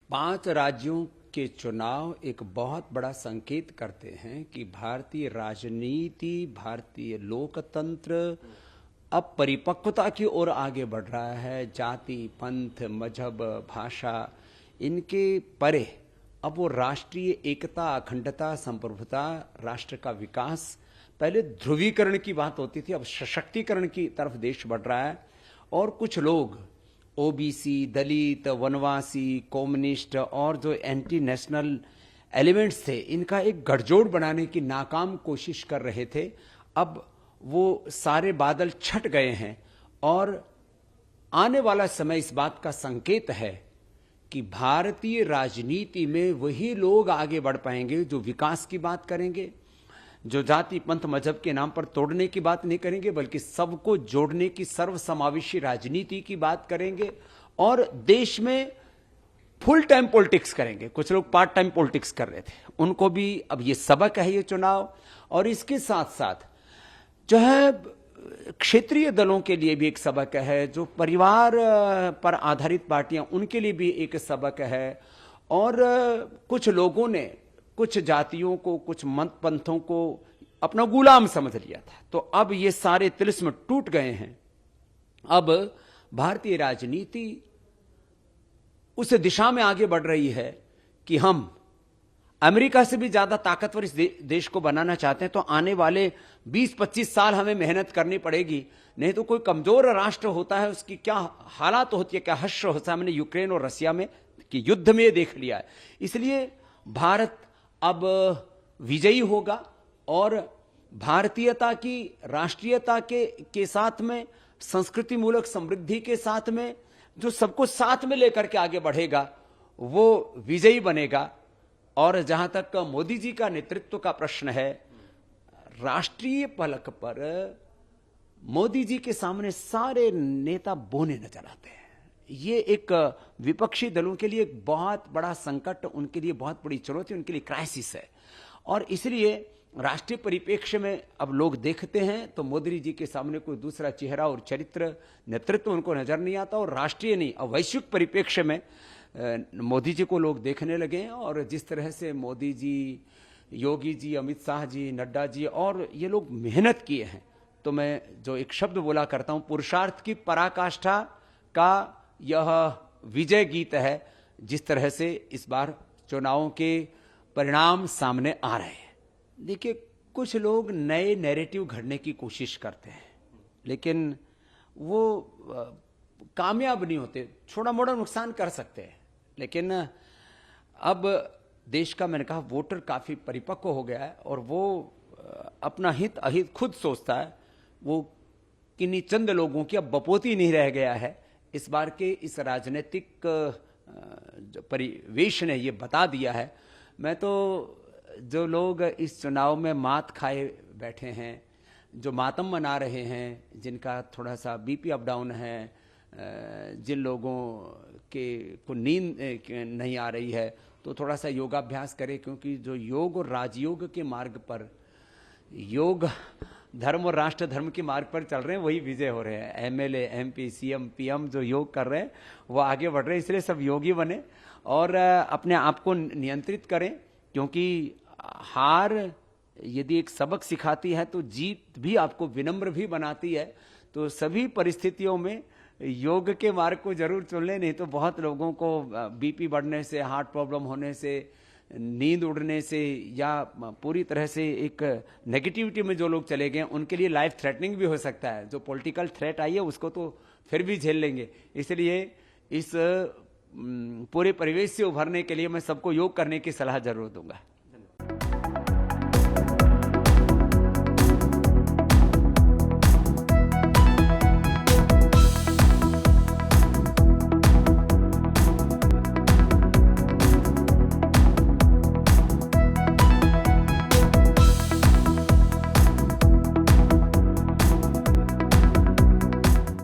5 राज्यों के चुनाव एक बहुत बड़ा संकेत करते हैं कि भारतीय राजनीति, भारतीय लोकतंत्र अब परिपक्वता की ओर आगे बढ़ रहा है। जाति, पंथ, मजहब, भाषा इनके परे अब वो राष्ट्रीय एकता, अखंडता, संप्रभुता, राष्ट्र का विकास, पहले ध्रुवीकरण की बात होती थी, अब सशक्तिकरण की तरफ देश बढ़ रहा है। और कुछ लोग ओबीसी, दलित, वनवासी, कम्युनिस्ट और जो एंटी नेशनल एलिमेंट्स थे, इनका एक गठजोड़ बनाने की नाकाम कोशिश कर रहे थे। अब वो सारे बादल छट गए हैं और आने वाला समय इस बात का संकेत है कि भारतीय राजनीति में वही लोग आगे बढ़ पाएंगे जो विकास की बात करेंगे, जो जाति, पंथ, मजहब के नाम पर तोड़ने की बात नहीं करेंगे, बल्कि सबको जोड़ने की सर्वसमावेशी राजनीति की बात करेंगे और देश में फुल टाइम पॉलिटिक्स करेंगे। कुछ लोग पार्ट टाइम पॉलिटिक्स कर रहे थे, उनको भी अब ये सबक है ये चुनाव। और इसके साथ साथ जो है क्षेत्रीय दलों के लिए भी एक सबक है, जो परिवार पर आधारित पार्टियां, उनके लिए भी एक सबक है। और कुछ लोगों ने कुछ जातियों को, कुछ मत पंथों को अपना गुलाम समझ लिया था, तो अब ये सारे तिलिस्म टूट गए हैं। अब भारतीय राजनीति उस दिशा में आगे बढ़ रही है कि हम अमेरिका से भी ज्यादा ताकतवर इस देश को बनाना चाहते हैं, तो आने वाले 20-25 साल हमें मेहनत करनी पड़ेगी। नहीं तो कोई कमजोर राष्ट्र होता है, उसकी क्या हालात होती है, क्या हश्र होता है। हमने यूक्रेन और रसिया में कि युद्ध में देख लिया है। इसलिए भारत अब विजयी होगा और भारतीयता की, राष्ट्रीयता के साथ में, संस्कृति मूलक समृद्धि के साथ में, जो सबको साथ में लेकर के आगे बढ़ेगा वो विजयी बनेगा। और जहां तक मोदी जी का नेतृत्व का प्रश्न है, राष्ट्रीय पलक पर मोदी जी के सामने सारे नेता बोने नजर आते हैं। ये एक विपक्षी दलों के लिए एक बहुत बड़ा संकट, उनके लिए बहुत बड़ी चुनौती, उनके लिए क्राइसिस है। और इसलिए राष्ट्रीय परिप्रेक्ष्य में अब लोग देखते हैं तो मोदी जी के सामने कोई दूसरा चेहरा और चरित्र, नेतृत्व उनको नजर नहीं आता। और राष्ट्रीय नहीं, अब वैश्विक परिप्रेक्ष्य में मोदी जी को लोग देखने लगे हैं। और जिस तरह से मोदी जी, योगी जी, अमित शाह जी, नड्डा जी और ये लोग मेहनत किए हैं, तो मैं जो एक शब्द बोला करता हूं, पुरुषार्थ की पराकाष्ठा का यह विजय गीत है। जिस तरह से इस बार चुनावों के परिणाम सामने आ रहे हैं। देखिए, कुछ लोग नए नैरेटिव घड़ने की कोशिश करते हैं, लेकिन वो कामयाब नहीं होते। छोटा मोटा नुकसान कर सकते हैं, लेकिन अब देश का, मैंने कहा, वोटर काफी परिपक्व हो गया है और वो अपना हित अहित खुद सोचता है। वो किन्हीं चंद लोगों की अब बपोती नहीं रह गया है। इस बार के इस राजनीतिक परिवेश ने ये बता दिया है। मैं तो जो लोग इस चुनाव में मात खाए बैठे हैं, जो मातम मना रहे हैं, जिनका थोड़ा सा बीपी अप डाउन है, जिन लोगों को नींद नहीं आ रही है, तो थोड़ा सा योगाभ्यास करें। क्योंकि जो योग और राजयोग के मार्ग पर, योग धर्म और राष्ट्र धर्म के मार्ग पर चल रहे हैं, वही विजय हो रहे हैं। एमएलए, एमपी, सीएम, पीएम जो योग कर रहे हैं वो आगे बढ़ रहे हैं। इसलिए सब योगी बने और अपने आप को नियंत्रित करें। क्योंकि हार यदि एक सबक सिखाती है तो जीत भी आपको विनम्र भी बनाती है। तो सभी परिस्थितियों में योग के मार्ग को जरूर चुन लें, नहीं तो बहुत लोगों को बीपी बढ़ने से, हार्ट प्रॉब्लम होने से, नींद उड़ने से, या पूरी तरह से एक नेगेटिविटी में जो लोग चले गए, उनके लिए लाइफ थ्रेटनिंग भी हो सकता है। जो पॉलिटिकल थ्रेट आई है उसको तो फिर भी झेल लेंगे। इसलिए इस पूरे परिवेश से उभरने के लिए मैं सबको योग करने की सलाह जरूर दूंगा।